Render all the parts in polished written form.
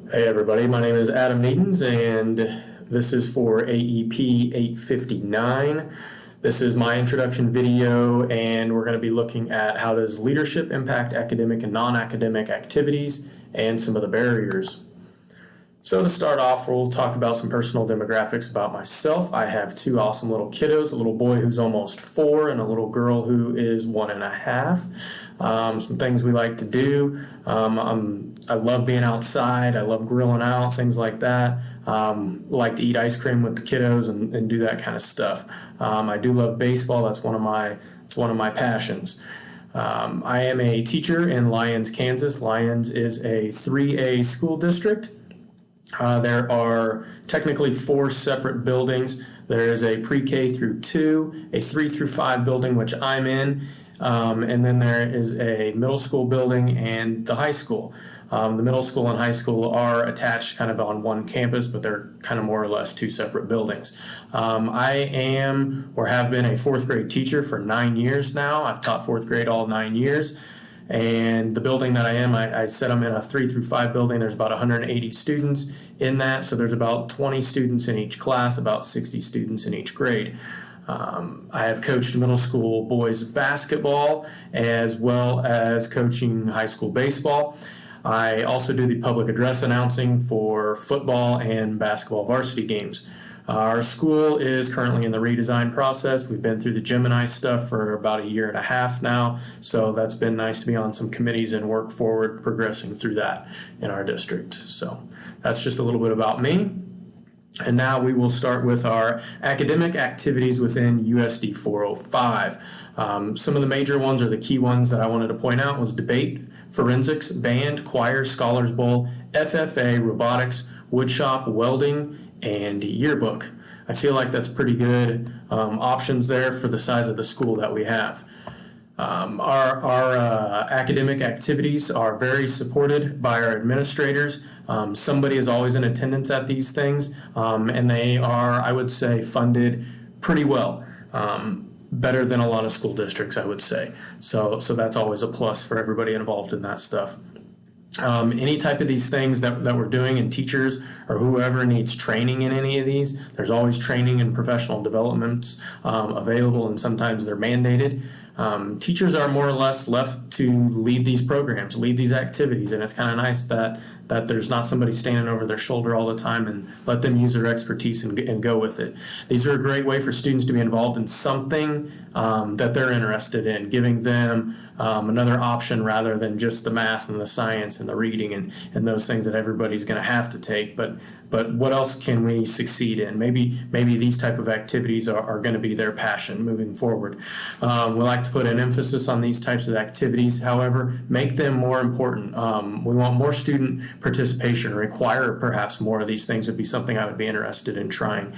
Hey everybody, my name is Adam Niedens and this is for AEP 859. This is my introduction video and we're going to be looking at how does leadership impact academic and non-academic activities and some of the barriers. So to start off, we'll talk about some personal demographics about myself. I have two awesome little kiddos, a little boy who's almost 4 and a little girl who is 1.5. Some things we like to do. I love being outside. I love grilling out, things like that. Like to eat ice cream with the kiddos and do that kind of stuff. I do love baseball. It's one of my passions. I am a teacher in Lyons, Kansas. Lyons is a 3A school district. There are technically 4 separate buildings. There is a pre-K through 2, a 3 through 5 building, which I'm in, and then there is a middle school building and the high school. The middle school and high school are attached kind of on one campus, but they're kind of more or less 2 separate buildings. I am or have been a 4th grade teacher for 9 years now. I've taught 4th grade all 9 years. And the building that I am, I said I'm in a 3 through 5 building. There's about 180 students in that, so there's about 20 students in each class, about 60 students in each grade. I have coached middle school boys basketball as well as coaching high school baseball. I also do the public address announcing for football and basketball varsity games. Our school is currently in the redesign process. We've been through the Gemini stuff for about 1.5 years now, so that's been nice to be on some committees and work forward progressing through that in our district. So that's just a little bit about me. And now we will start with our academic activities within USD 405. Some of the major ones or the key ones that I wanted to point out was debate, forensics, band, choir, scholars bowl, FFA, robotics, woodshop, welding, and yearbook. I feel like that's pretty good options there for the size of the school that we have. Our academic activities are very supported by our administrators. Somebody is always in attendance at these things, and they are, I would say, funded pretty well. Better than a lot of school districts, I would say. So that's always a plus for everybody involved in that stuff. Any type of these things that we're doing, and teachers or whoever needs training in any of these, there's always training and professional developments available, and sometimes they're mandated. Teachers are more or less left to lead these programs, lead these activities, and it's kind of nice that there's not somebody standing over their shoulder all the time, and let them use their expertise and go with it. These are a great way for students to be involved in something that they're interested in, giving them another option rather than just the math and the science and the reading and those things that everybody's going to have to take. But what else can we succeed in? Maybe these type of activities are going to be their passion moving forward. We like to put an emphasis on these types of activities. However, make them more important. We want more student participation, require perhaps more of these things would be something I would be interested in trying.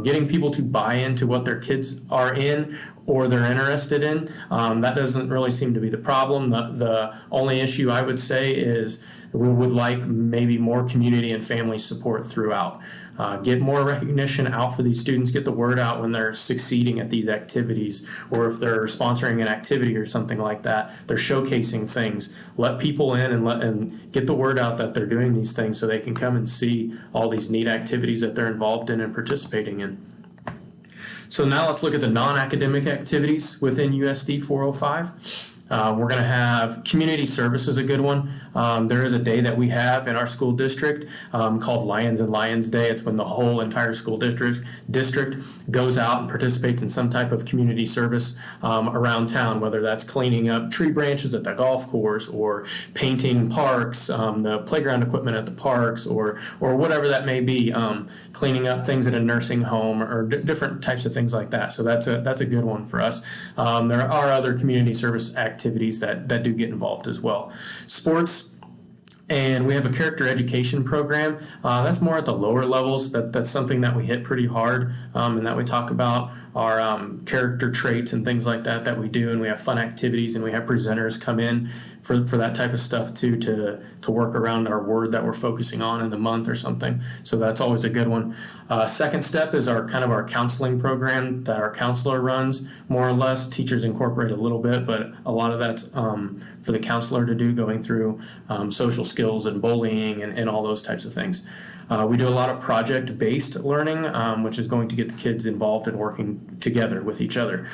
Getting people to buy into what their kids are in or they're interested in, that doesn't really seem to be the problem. The only issue I would say is we would like maybe more community and family support throughout. Get more recognition out for these students, get the word out when they're succeeding at these activities, or if they're sponsoring an activity or something like that, they're showcasing things. Let people in and get the word out that they're doing these things so they can come and see all these neat activities that they're involved in and participating in. So now let's look at the non-academic activities within USD 405. We're going to have community service is a good one. There is a day that we have in our school district called Lions and Lions Day. It's when the whole entire school district goes out and participates in some type of community service around town, whether that's cleaning up tree branches at the golf course or painting parks, the playground equipment at the parks, or whatever that may be, cleaning up things at a nursing home or different types of things like that. So that's a good one for us. There are other community service activities that do get involved as well. Sports, and we have a character education program. That's more at the lower levels. That's something that we hit pretty hard and that we talk about character traits and things like that we do, and we have fun activities, and we have presenters come in for that type of stuff too, to work around our word that we're focusing on in the month or something. So that's always a good one. Second step is our counseling program that our counselor runs, more or less. Teachers incorporate a little bit, but a lot of that's for the counselor to do, going through social skills and bullying and all those types of things. We do a lot of project-based learning, which is going to get the kids involved in working together with each other.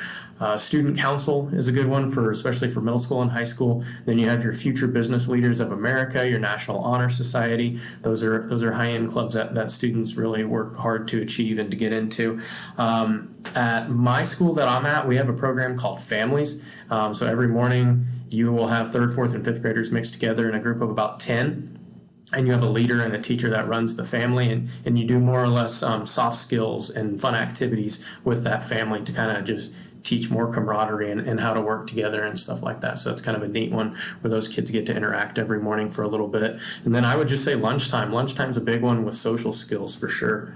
Student council is a good one, especially for middle school and high school. Then you have your Future Business Leaders of America, your National Honor Society. Those are high-end clubs that students really work hard to achieve and to get into. At my school that I'm at, we have a program called Families. So every morning you will have 3rd, 4th, and 5th graders mixed together in a group of about 10. And you have a leader and a teacher that runs the family, and you do more or less soft skills and fun activities with that family to kind of just teach more camaraderie and how to work together and stuff like that. So it's kind of a neat one where those kids get to interact every morning for a little bit. And then I would just say lunchtime. Lunchtime's a big one with social skills for sure.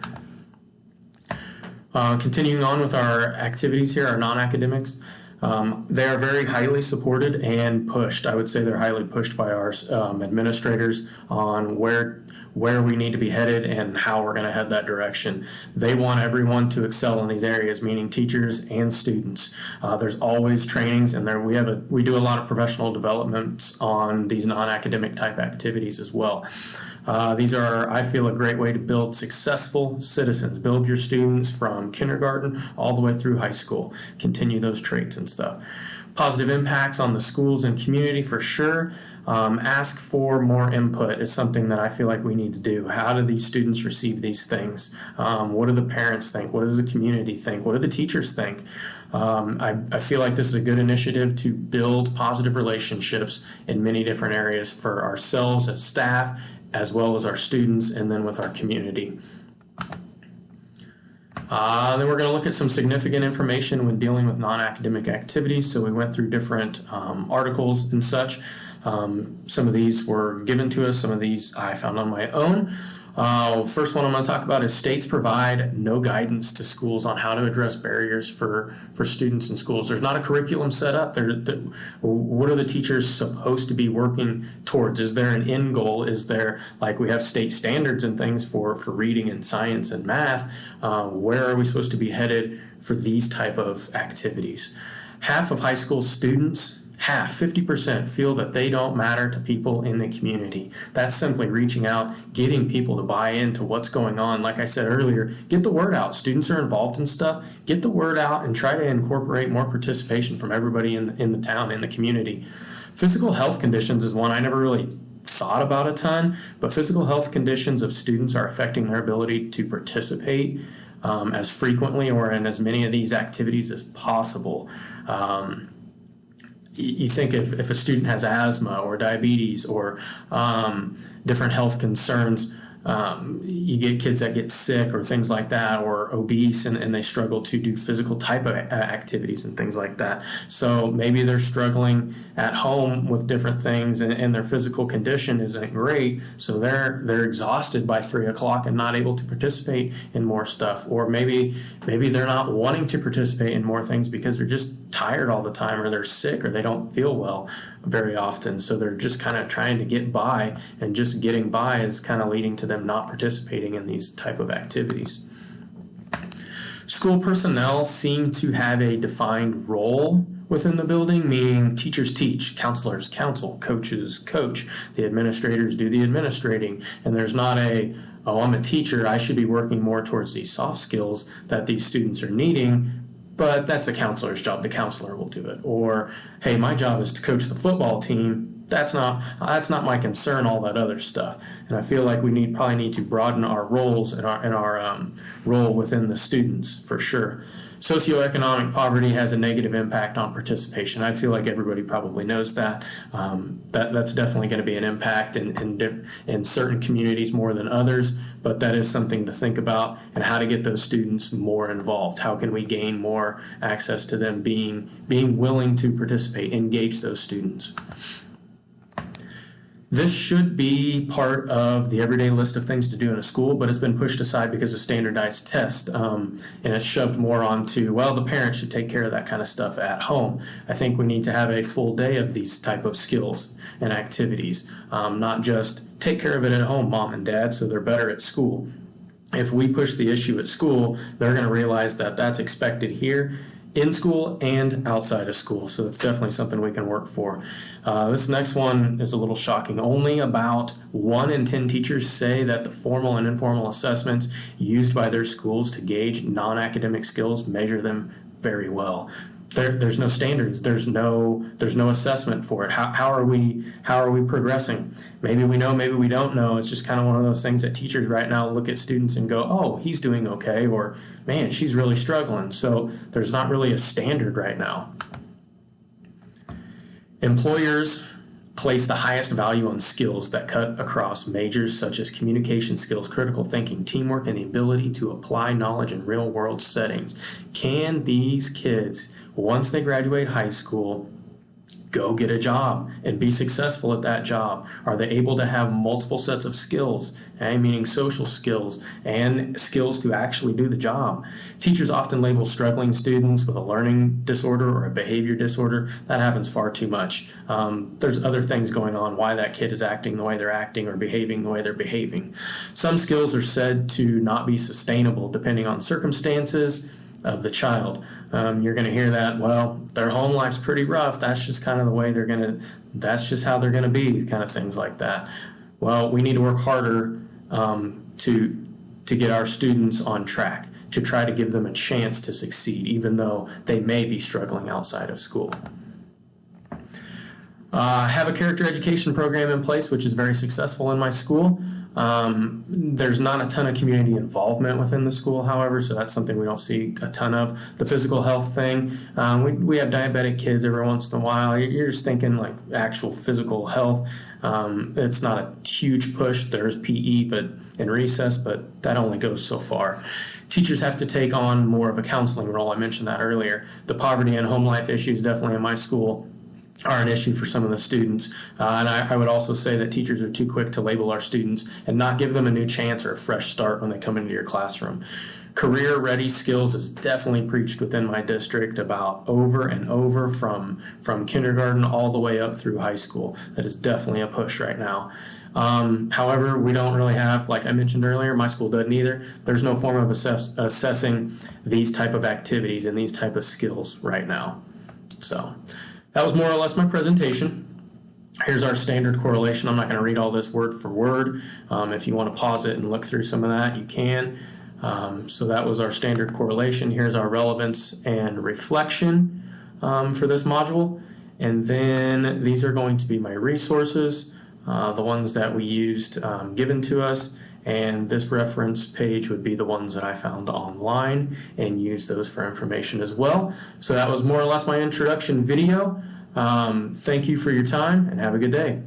Continuing on with our activities here, our non-academics. They are very highly supported and pushed. I would say they're highly pushed by our administrators on where we need to be headed and how we're going to head that direction. They want everyone to excel in these areas, meaning teachers and students. There's always trainings, and we do a lot of professional developments on these non-academic type activities as well. These are, I feel, a great way to build successful citizens. Build your students from kindergarten all the way through high school. Continue those traits and stuff. Positive impacts on the schools and community for sure. Ask for more input is something that I feel like we need to do. How do these students receive these things? What do the parents think? What does the community think? What do the teachers think? I feel like this is a good initiative to build positive relationships in many different areas for ourselves as staff, as well as our students, and then with our community. Then we're going to look at some significant information when dealing with non-academic activities. So we went through different articles and such. Some of these were given to us. Some of these I found on my own. First one I'm going to talk about is states provide no guidance to schools on how to address barriers for students in schools. There's not a curriculum set up. What are the teachers supposed to be working towards? Is there an end goal? Is there, like we have state standards and things for reading and science and math? Where are we supposed to be headed for these type of activities? Half of high school students, 50%, feel that they don't matter to people in the community. That's simply reaching out, getting people to buy into what's going on. Like I said earlier, get the word out. Students are involved in stuff. Get the word out and try to incorporate more participation from everybody in the town, in the community. Physical health conditions is one I never really thought about a ton, but physical health conditions of students are affecting their ability to participate as frequently or in as many of these activities as possible. You think if a student has asthma or diabetes or different health concerns, you get kids that get sick or things like that, or obese, and they struggle to do physical type of activities and things like that. So maybe they're struggling at home with different things, and their physical condition isn't great, so they're exhausted by 3 o'clock and not able to participate in more stuff. Or maybe they're not wanting to participate in more things because they're just tired all the time, or they're sick, or they don't feel well very often. So they're just kind of trying to get by, and just getting by is kind of leading to them not participating in these type of activities. School personnel seem to have a defined role within the building, meaning teachers teach, counselors counsel, coaches coach, the administrators do the administrating, and there's not I'm a teacher, I should be working more towards these soft skills that these students are needing, but that's the counselor's job. The counselor will do it. Or, hey, my job is to coach the football team. That's not my concern, all that other stuff. And I feel like we probably need to broaden our roles and our role within the students for sure. Socioeconomic poverty has a negative impact on participation. I feel like everybody probably knows that. That's definitely going to be an impact in certain communities more than others, but that is something to think about, and how to get those students more involved. How can we gain more access to them being willing to participate, engage those students? This should be part of the everyday list of things to do in a school, but it's been pushed aside because of standardized tests, and it's shoved more onto, well, the parents should take care of that kind of stuff at home. I think we need to have a full day of these type of skills and activities, not just take care of it at home, mom and dad, so they're better at school. If we push the issue at school, they're going to realize that that's expected here in school and outside of school. So that's definitely something we can work for. This next one is a little shocking. Only about 1 in 10 teachers say that the formal and informal assessments used by their schools to gauge non-academic skills measure them very well. There's no standards. There's no assessment for it. How are we progressing? Maybe we know, maybe we don't know. It's just kind of one of those things that teachers right now look at students and go, oh, he's doing okay, or man, she's really struggling. So there's not really a standard right now. Employers place the highest value on skills that cut across majors such as communication skills, critical thinking, teamwork, and the ability to apply knowledge in real-world settings. Can these kids, once they graduate high school, go get a job and be successful at that job? Are they able to have multiple sets of skills, meaning social skills and skills to actually do the job? Teachers often label struggling students with a learning disorder or a behavior disorder. That happens far too much. There's other things going on why that kid is acting the way they're acting or behaving the way they're behaving. Some skills are said to not be sustainable depending on circumstances of the child. You're going to hear that, well, their home life's pretty rough. That's just kind of the way that's just how they're going to be, kind of things like that. Well, we need to work harder to get our students on track, to try to give them a chance to succeed, even though they may be struggling outside of school. I have a character education program in place, which is very successful in my school. There's not a ton of community involvement within the school, however, so that's something we don't see a ton of. The physical health thing, we have diabetic kids every once in a while. You're just thinking like actual physical health. It's not a huge push. There's PE in recess, but that only goes so far. Teachers have to take on more of a counseling role. I mentioned that earlier. The poverty and home life issues definitely in my school are an issue for some of the students. And I would also say that teachers are too quick to label our students and not give them a new chance or a fresh start when they come into your classroom. Career-ready skills is definitely preached within my district about over and over from kindergarten all the way up through high school. That is definitely a push right now. However, we don't really have, like I mentioned earlier, my school doesn't either. There's no form of assessing these type of activities and these type of skills right now. So that was more or less my presentation. Here's our standard correlation. I'm not going to read all this word for word. If you want to pause it and look through some of that, you can. So that was our standard correlation. Here's our relevance and reflection for this module. And then these are going to be my resources, the ones that we used given to us. And this reference page would be the ones that I found online and use those for information as well. So that was more or less my introduction video. Thank you for your time and have a good day.